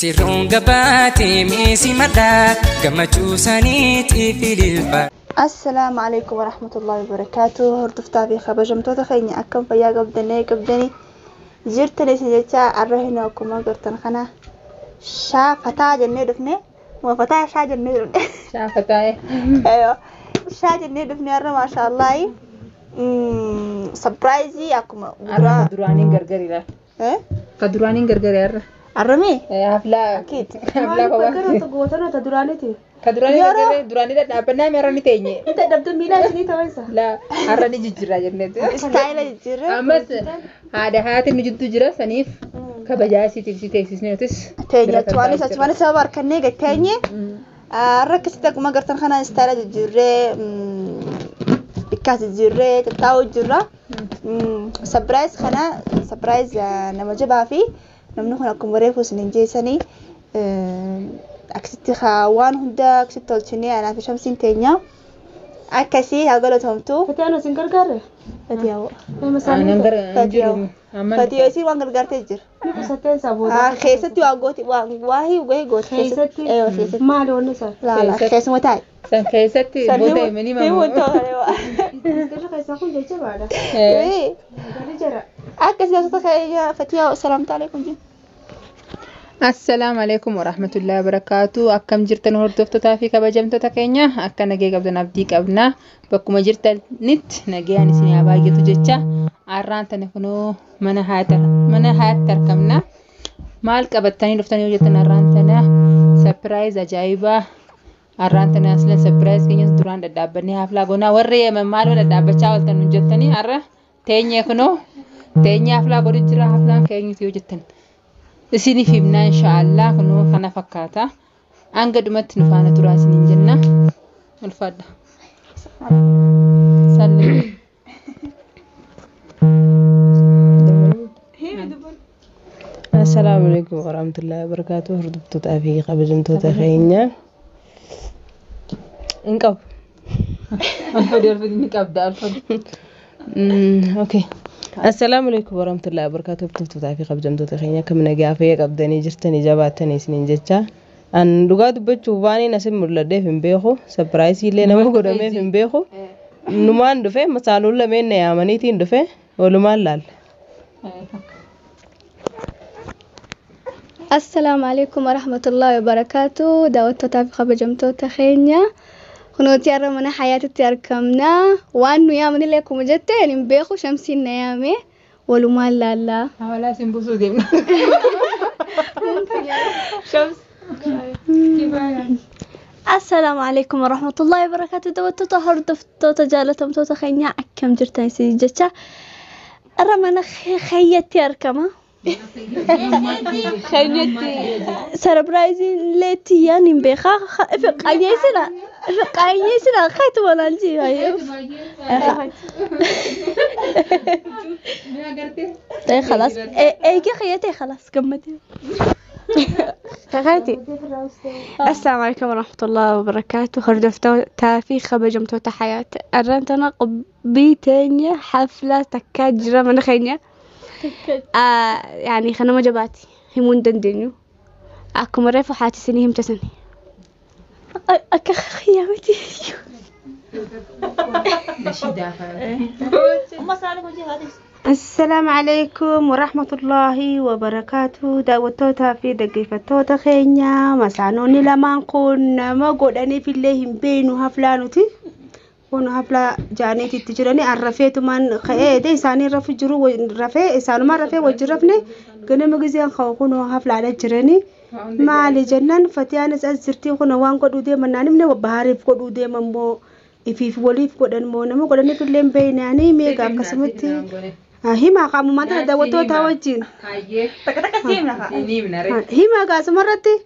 Sirroon gabaatee meesii maddaa gammachuu saniitii fililfa. السلام عليكم ورحمة الله وبركاته. هردفتا في خبجمتو تخيني أكم فيا قبدني جرتني سنجتا الرهنا وكما قرتن خنا شافتا جنة دفني وفتاة شا جنة دفني شافتها أيوة شا جنة دفني أرى ما شاء الله سبرايزي أكما دراني غرغري لا كدراني غرغري أرمي حفلة أكيد حفلة فكرت تقولنا تدراني تي كدراني غرغري دراني لا أبنا مراني تيني أنت دبت ميلا سني تويسا لا أراني ججرا جنة ستايل جرا أمس هذا هات نجد تجرا سنيف كبجاسي تكسي نوتس تاني تواني سوار كنيجا تاني ركزت أكما قرتن خنا ستايل جرا بكاس جرا تتاو جرا سبرايز خنا سبرايز لما جبها فيه نمنو هنا كمبريفو سننجي سني أكسيت خوان هندا أكسيت تلتني أنا في شمسين تانية أكسي هقولتهم تو فتي أنا سنكر كاره فتياو فتياو فتياو يصير وان قرقر تجر ستين سابودا خيستي واقوتي واهي وجاي قوت خيستي أيوة خيستي ما له نصر لا خيس متاعي سن كيستي بودا مني ما هو تو هلوا كيف خيسا كون جيتش بعدا إيه قالي جرا أكسي صوتك يا فتياو السلام عليكم جي السلام عليكم ورحمة الله وبركاته. أكم جرتن هردفتو تافي كبجمتو تكينيا أكا نجي قبل نبديك أبنا بكم جرتن نت نجي أنا سني أباجي تجتشا عران تنفنو من هاتر كمنا مالك أبتني لفتني وجتن عران تنا سبرايز أجايبة عران تنا أصلا سبرايز كينيس دوران دابني حفلة قونا ورّي من مالو دابة شاول تنو جتني عرّا تيني كنو تيني حفلة قولي جرا حفلة كينيس يوجتن سيني فيمنا إن شاء الله كنو خنا فكاتا أنقد مت نفانا تراسين جنة الفضة سلم السلام عليكم ورحمة الله وبركاته. هردبتو تافي قبجمتو تخينيا انقب الفضة نكاب دا الفضة اوكي. السلام عليكم ورحمة الله وبركاته. هردبتو تافي قبجمتو تخينيا كم نجافي قبدني جرتني جباتني سنين جتشا أن لغات بتشوفاني نسيم مولده في بيخو سبرايز اللي نمو قدامي في بيخو نمان دفع مسالول لمن نيامني تين دفع ولمان لال. السلام عليكم ورحمة الله وبركاته. دعوتو تافي خبجمتو تخينيا خنوتي أرمنا حياتي تركمنا وانو يامني لكم جتين بيخو شمسين نيامي ولمان لالا ولا سنبوسو ديمنا شمس. السلام عليكم ورحمة الله وبركاته. دعوتو تهردفتو تجالتم تو تخينيا أكم جرتين سيجتشا أرمنا خيتي أركما خينيتي سربرايزي ليتي يعني بخا فقايسنا خيت ولا الجي هاي خلاص اي خيتي خلاص قمتي خيتي. السلام عليكم ورحمة الله وبركاته. هردفتو تافي خبجمتو تحياتي أرنتنا قبيتين حفلة تكاجرة من خينيا يعني خنا مجباتي همون دندنيو أكو مريفو حاتي سني هم تسني أك خيامتي السلام عليكم ورحمة الله وبركاته. دعوتو في دقيقة تخينيا مسانوني لما نكون ما قدني في الليهم بينو هفلانوتي ونو هفلا جانيتي تجرني عرفيتو من خيه دي ساني رفي جرو رفي سانو ما رفي وجرفني كنا مجزيان خوكونو هفلا على جرني ما لجنن فتيان سأزرتي خنا وان قدو دي مناني من وبهارف قدو دي من بو إفيف وليف قدن مو نمو قدني في الليم بيناني ميغا كسمتي هما قاموا ما ترى دعوتو تاوجين هما قاس مرتي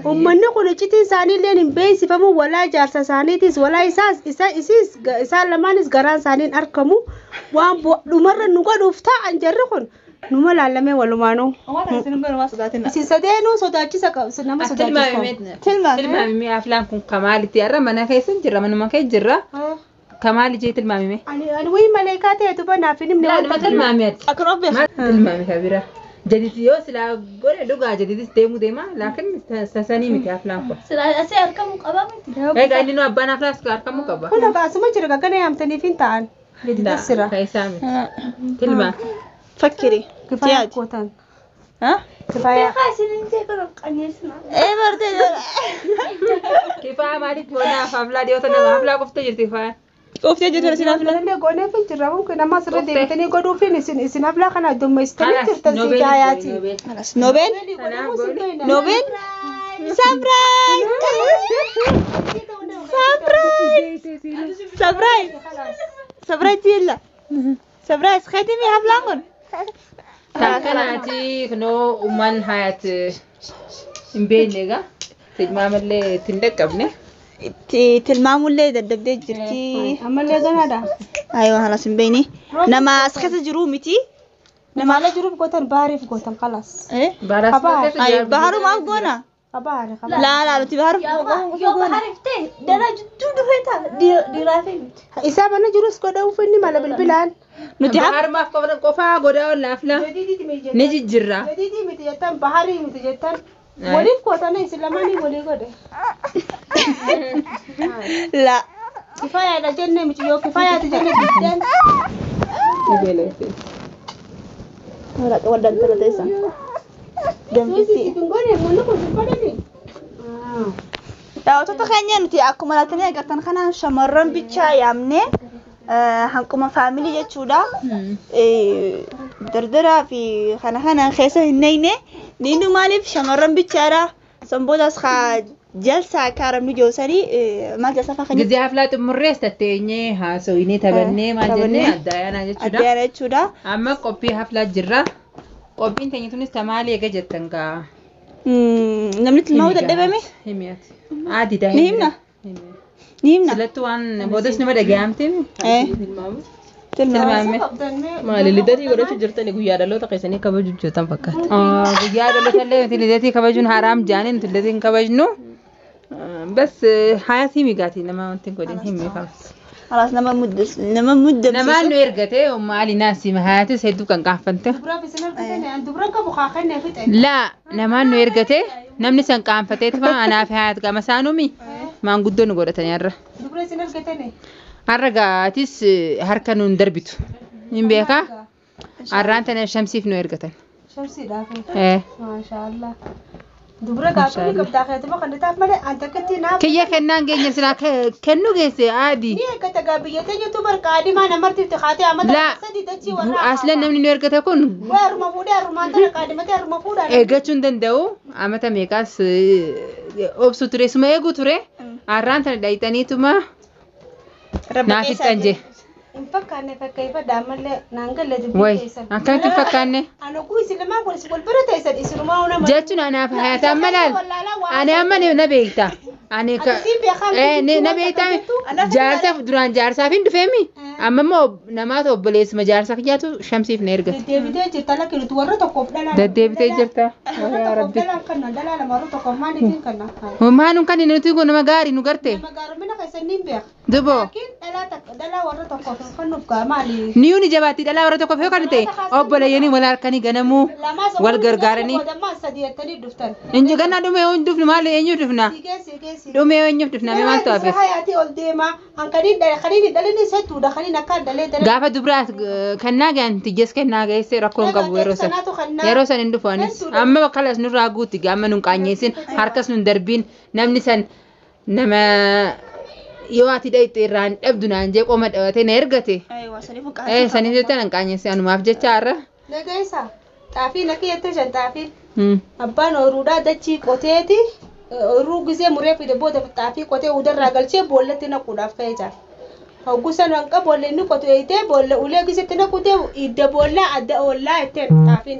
ومنو كل شيء ساني لين بيس فمو ولا جالس ساني تيس ولا إساس لما نس قران سانين أركمو وان مرة نقعد وفتح أنجرخون نما لعلمه ولا مانو سيسدينو صداقي سنما صداقي تلمامي أفلام كم كمال تيارا منا كيسن جرا من ما كي جرا كمال جيت المامي أنا وين ملاكاتي تبى نافين من لا ما تلمامي أقرب تلمامي كبيرة جديد يوس لا قول دوغا جديد ديمو ديما لكن سساني متي أفلام كو سلا أسي أركم قبامي إيه قاعد إنه أبانا فلاس كاركم مكبا كنا قاسم جرى كنا يوم تاني فين تعال جديد السرا كيسامي تلما فكري كفاية كوتان ها كفاية خاسين انتي كنا قنيسنا ايه برضه كيف عملت وانا فافلا ديوتنا فافلا كفت جرتي فا كوفتي جت ولا سنافلا لأن قلنا في الجرا ممكن أما سر دي تاني قدو فين إسن أفلا كنا دوم يستني خلاص ترتسي نوبل حياتي خلاص نوبل نوبل سبرايز سبرايز سبرايز يلا سبرايز ختمي هبلانgon كانتي كنو أمان حياة إمبينيغا تجمع اللي تندقبني تلمامو اللي دبدي جرتي أما اللي جانا ده ايوه خلاص مبيني نما اسخت جرومتي نما على جروب كوتان بعرف كوتان خلاص ايه بارس اي بحرو ما غونا أبارك لا لا انت بحرو يوم عرفتي دنا جدو دفيتا دي رافي إسا بنا جروس كده وفني مالا بالبلان نتي بحر ما فكرنا كوفا غدا ولا أفلا جديدي تميجي نجي جرا جديدي متجتان بحري متجتان وليف كوتان إسلاماني ولي كده لا كفاية على جنة متيو كفاية تجنة جدا ولا ولا ترى ديسا جنبتي تنقولي منو كنت yaa wantoota keenya nuti akkuma laatanii agartan kana shamarran bichaa yaamne hanquma faamilii jechuudha. Dardaraa fi kana keessa hin neyne niinu maaliif shamarran bichaadha sanboodaas haa jalsaa kaaramnu joosanii maal jalsaa faa ጊዜ አፍላ ጥምሬስ ተተኘ ሃሶይኔ ተበኔ ማጀኔ አዳያና ጀቹዳ addaana jechuudha. amma qophii haflaa jirra qophiin teenyitunis tamaali ega jettanka namni tilmaamuu dadhabame himiyat aadi daa ni himna ni himna silatti waan boodas nima dhagayamte tilmaame maali lidatii godhachuu jirtani guyyaa dhaloota keessanii kabajuu jirtan fakkaata. guyyaa dhaloota illee lidatii kabajuun haraam jaaniin lidatiin kabajnu bas hayatii migaati nama wanti godhin himifam خلاص nama mudda namaan nu ergate maali naasi hayatis hedduu kan qaanfante دبرا في سنة كده دبرا كابو خاخنا في تاني laa namaan nu ergate namni san qaanfateetfa anaaf hayat gama saanumi maanguddoo nu godhatan yarra دبرا سنة كده har'a gaatis harka nuun darbitu hin beekaa har'aan tana shamsiif nu ergatan شمسي دافن ما شاء الله دبرا كابو كبدا خيط ما كنت تعرف مالي أنت كنتي نام kiyya kennaan geenya silaa kennu geesse aadi نيه كتجابية يوتيوبر كادي ما نمرت افتخاتي أما لا تسدي تجي ورا aslan namni nu ergate kun وير مفودا رومانتنا كادي ما تير مفودا eeggachuu hin danda'u amata meeqaas obsu ture suma eeguu ture har'aan tana dhayxaniituma naaf ixxan jee إن فكرنا فكيف دامل نانجل way لدبي akkamitti hin fakkaanne أنا كويس لما أقول سقول برا تيسد إسرما ونا jechuun anaaf hayataan malaal ani amma na beekta ani na beekta jaarsaaf duraan jaarsaaf hin dhufeemi amma immoo namaata obboleessuma jaarsaaf nyaatu shamsiif na ergate deddeebitee jirta lakki nuti warra tokkoof dhalaa deddeebitee jirta yaa rabbi dalaan kanna dalaa lama warra tokkoof maaliifin kanna maanum kan nuti kun nama gaarii nu garte magaaramina keessan niin beek dubo laakiin dhalaa warra tokkoof kannuuf gaa maali niyu ni jabaatti dhalaa warra tokkoof yoo kan ta'e obboleeyyanii wal harkanii ganamuu wal gargaaranii lammaa sadii ettanii dhuftan inji gannaa dhume yoo hin dhufne maal eenyuuf dhufna sigeesi dhume yoo eenyuuf dhufna mee maaltu hafe hayaatii ol deema hankanii dhalini settuudha kaniin akka dalee gaafa dubraas kennaa gaanti jes kennaa geesse rakkoon qabu yeroo san hin dhufanis amma bakkalas nurraa guutti gaama nun qaanyeessin harkas nun darbiin namni san nama yoo ati dhayxe irraan dhabdu naan jee qoma dhawate na ergate saniif jecha nan qaanyeesse anumaaf jecha har'a nageessa xaafii nakki jettee shan xaafii abbaan ooruudhaa dachii qoteeti ooruu gisee muree fide booda xaafii qotee udarraa galchee boollatti naquudhaaf ka'ee jira. Hoggusan wanqa bolle inni qotu eeyitee bolle ulee gisetti naqutee idda boollaa adda oollaa jetteen xaafiin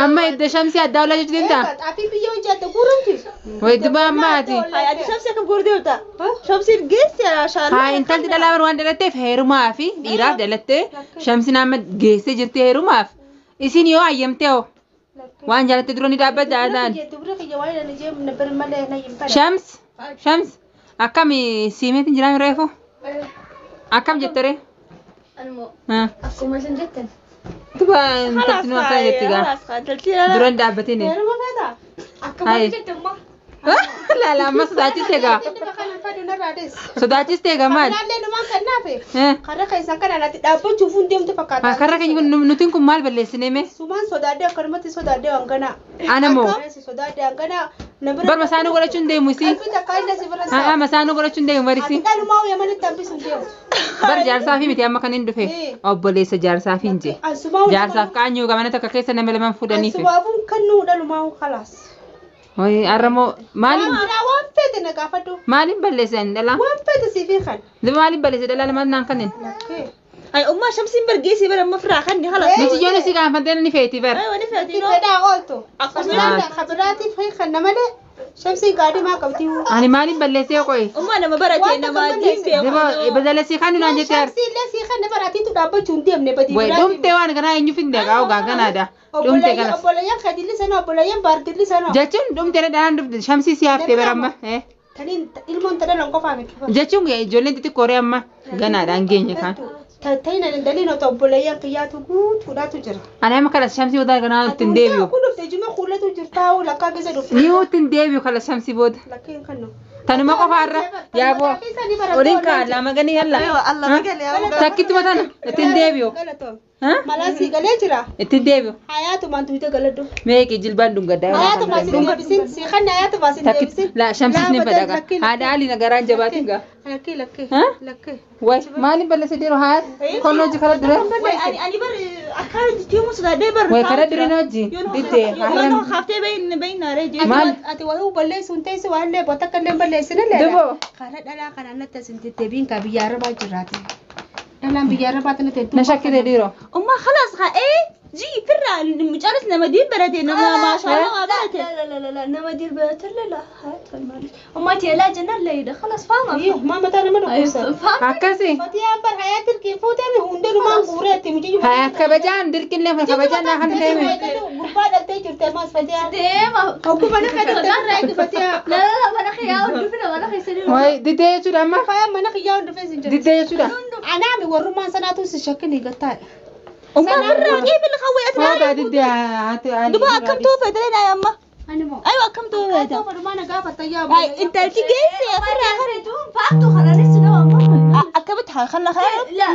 amma idda shamsii adda oolaa jechuun dinta xaafii biyya hojii adda guuramti wayiduba ammaati adi shamsi akka guurdeewta shamsiin geesse shaalla haa intalti dhalaa waan dhalatteef heerumaa fi dhiiraaf dhalattee shamsiin amma geessee jirti heerumaaf isin yoo ayyamtee hoo waan jaalatte dura ni dhaabbata aadaan shams akkami siimeetiin jiraami reefu akkam jettere أنا أقوم عشان جدا تبا انت تنو تاني تيجا خلاص قتلتي درون دابتيني ما فدا هاي لا لا ما صدقتي تيجا صدقتي تيجا مال karena kaisa kan anak dapat cufun dia untuk pakai. karena kan nutin kum mal balle sineme Suman sodade karmati sodade angana. Ana mo. Sodade angana. bar masano gora chunde musi Kita kaina si barasa. masano gora chunde marisi Kita mau yang mana tapi sundia. bar jar safi miti amma kanin dufe obbole sa jar safi nje Asubau. jar saf kanyu ga manata ka kesa na meleman fudani fe Asubau kanu dalu mau kalas. oy aramo mali Ana wan fete na gafatu. mali balle sen dala Wan fete si fi khan. de mali balle se dala man nan kanin ay umma shamsin bargesi bara mafraxan ni khalas miti jona si ga fadena ni feti bar aywa ni fati Kita dah olto. Asubau khabarati fi khan namale. Shamsi gadi ma kabti. ani mali balle se koy umma na mabarate na ma dimbe de badala si kanu nan jeter Shamsi le si khan nabarati tu dapat cunti amne badi. way dum te wan gana enyu finde ga ga gana da dum te gana Obola yang khadili sana obola yang bardili sana. jachun dum te da dum shamsi si afte baramma Tanin ilmon tada lang ko famit. jachun ya jolen ti kore amma gana da ngenya kan Taina dalino to obola yang qiyatu gut kuda tu jira. ana ma kala shamsi wada gana tindebiyo Kudu tejuma khula tu jirta wala ka geza do. ni tindebiyo kala shamsi bod Lakin kanu. tanu ma ko farra ya bo odin ka la magani yalla Allah magali ya takkitu matana tindebiyo Galato. ha Malasi gale jira. tindebiyo Hayatu man tu ite galado. me ke jilban dum gadda Hayatu masin debisin si khanna hayatu masin takkit debisin. la shamsi ne badaga hada ali na garan jabatinga Laki. ha Laki. way mali balle se diro hayat kono ji kala dire ani bar akal timu sudah de bar way kala dire noji dite haram haram khafte bayin nare je mal Ati wahu balle suntai se walle botakan dem balle sinale. debo Kana dala kana natta sinti tebin ka biyara ba jirati. Dalam biyara ba tana tetu. na shakki diro umma khalas kha جي فرع مجالس نمدين بلدي ما شاء الله بلدي لا نمدير بيت لا هات المال وما تيلا جنة الليلة خلاص فاهمة ما متى ما نقول akasi فتيا بر حياة الكيفوت أنا هندل ما بورة تمجي ha kabajan dirkin le kabajan na han teme غرفة التاجر تماس فتيا ديما حكومة نكتب تمرة فتيا لا ما نخي يا ودفنا ما نخي سرير way dite suda ma فيا ما نخي ياون دفن سنجر dite suda أنا عمي ورمان سناتو سشكني قطع umma فرع كيف اللي خويت foda dite hati ali دبا كم توفيت لنا يا امه أنا ما ايوه كم توفيت أنا ما نقافة طياب هاي انت تجيسي يا فرع خريتهم فاكتو خلاص لسه ما اكبتها خلنا خير لا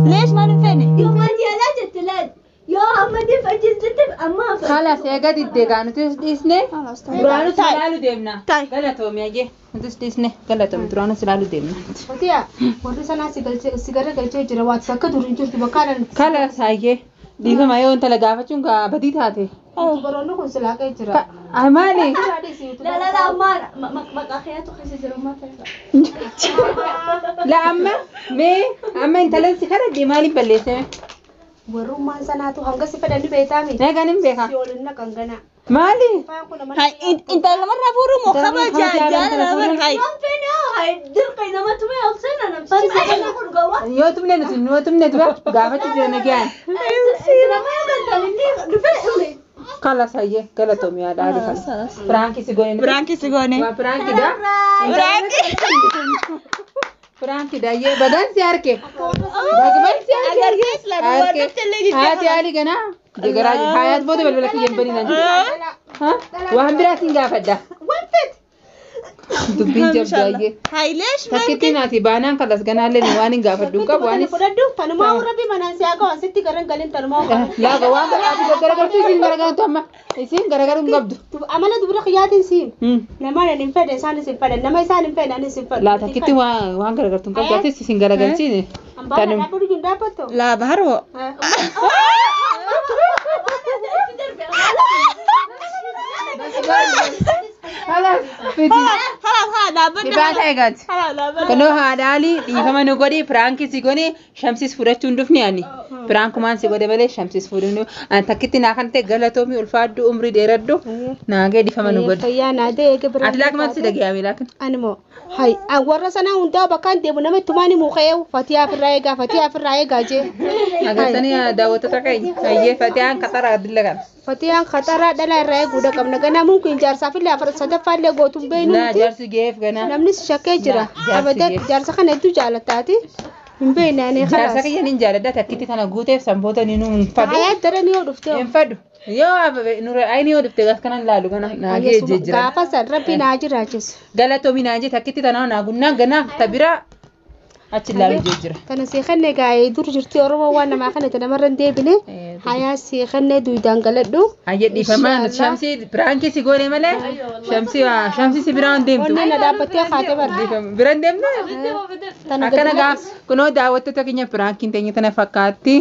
ليش ما نفني يوم ما تيلا جت لا يا أما دي فجت أما خلاص ya gadi de ganu tis disne duranu salalu demna tay galato mi age tis disne galato duranu salalu demna فتيا ورد سنة سيجارة قلتي جروات سكت ورنجور تبكارن kala saye diga mayo onta lagafa chunga badi thate برونو كل سلاكة جرا amali لا ما أخياته خسي زر ما la amma me amma intalan si kara di mali ballese ورمان سناتو هنگا سفدان بيتامي na ganin beka يولنا كنغنا mali هاي انت لما رافورو مخبا جانا هاي هاي درقي لما تبي أصلا أنا بس أنا أقول قوة yo tumne tuba gafa ti na gyan أنا ما يقدر إني دفعني kala saye galato mi ada ali kala franki sigone برانكي سيغوني wa franki da franki da ye badan si arke bagaman si اگر كيس لا ودفت اللي hati ali gana jegara hayat bodo balbala ki yembani nan ha wa hambira singa fadda dubbin jabdaye هاي ليش ما takkiti nati banan kalas gana len wani gafaddu ka wani فدادو تنما وربي مناسي أكو أنستي كرن قلين تنما la ga wanga ati garagar tu sin garagar to amma isin garagar ngabdu أمانة دبر خياتين سيم لما ننفد إنسان سيفد لما إنسان ننفد أنا سيفد la takkiti wa garagar tun ka ati sin garagar sine أمبارح أنا بدي جندا بتو لا بهرو halas fiti خلاص هذا بدنا dibata egat خلاص لا بدنا kano haadali dhiifama nu godhi firaanki si gone shamsis fudhachuun dhufni ani firaankumaan si godhe malee shamsis fudhinu an takkitti naa kan ta'e galatoomi ulfaaddu umrii dheeraddu naagee dhiifama nu godhe فيا نادي كبر ati laakumaan si dhagayame laakin أنا مو هاي أورا سنة وندا بكان دي بنام تماني مخيو فتيا في الرايقة جي agartanii daawwattoota keenya hayyee fatiyaan qaxara adillagan فتيا خطرة دلا الرايق ودا كم نجنا ممكن جارسا في اللي أفرد صدفة اللي قوتم بينو na jaarsi geef ganaa نمني شكل جرا جارسي أبدا جيف. جارسا خن أنتو جالتاتي hin beekne ani Jaarsa kalaas kiyya nin jaaladha takkitti kana guuteef sanboota ni nuun fadhu. hayaat daranii yoo dhufte Hin fadhu. Yoo nurra ayni yoo dhufte gas kanan laalu kana naagee jejjira. gaafa san rabbi naa jiraachisu Galatoomi naajee takkitti tanaa naagunnaa ganaa tabira achi laalu jejjira. kana seeqannee gaa'ee dur jirti oromoo waan namaa kanatti namarra hin deebine hayaa seeqannee duwidaan galadhu Ayye dhiifamaa shamsii biraankii si goone malee shamsii si biraan deemtu. onni na dhaabbattee kaatee barra Biraan deemtu. tana Akkana gaa kunoo daawwattoota keenya piraankiin teenya tana fakkaatti.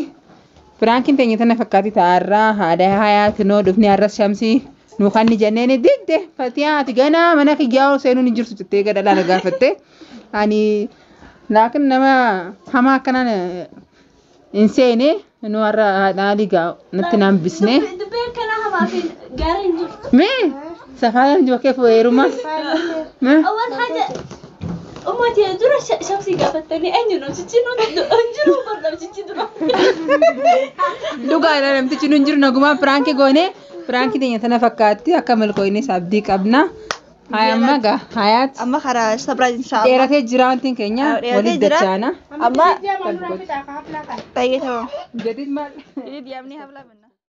Piraankiin teenya tana fakkaatti ta'arraa haadha hayaati noo dhufni har'as shamsii nu kan ni jenneen didde fatiyaati ganaa mana kiyyaa seenuun hin jirtu jettee gada laala gaafatte. Ani laakin nama hamaa akkanaan hin seene nu har'a haadhaalii gaa natti naan bisne. Dubbiin kana hamaa fi gaarii hin jirtu. Mee safaalaan jokkee fu'eeruma. Awwal haja ummati dura shamsii gaafattanii eenyuun hojjechiin jiru barbaachichi dura. Dhugaadha namtichi nu hin jiru nagumaan piraankii goone piraankii teenya tana fakkaatti akka milkoo'inis abdii qabna. Hayamma gaa hayaat amma karaa surprise inshallah dheeratee jira wantiin keenya waliin dachaana. amma tayyee ta'u Jadid maal? jadi diamni habla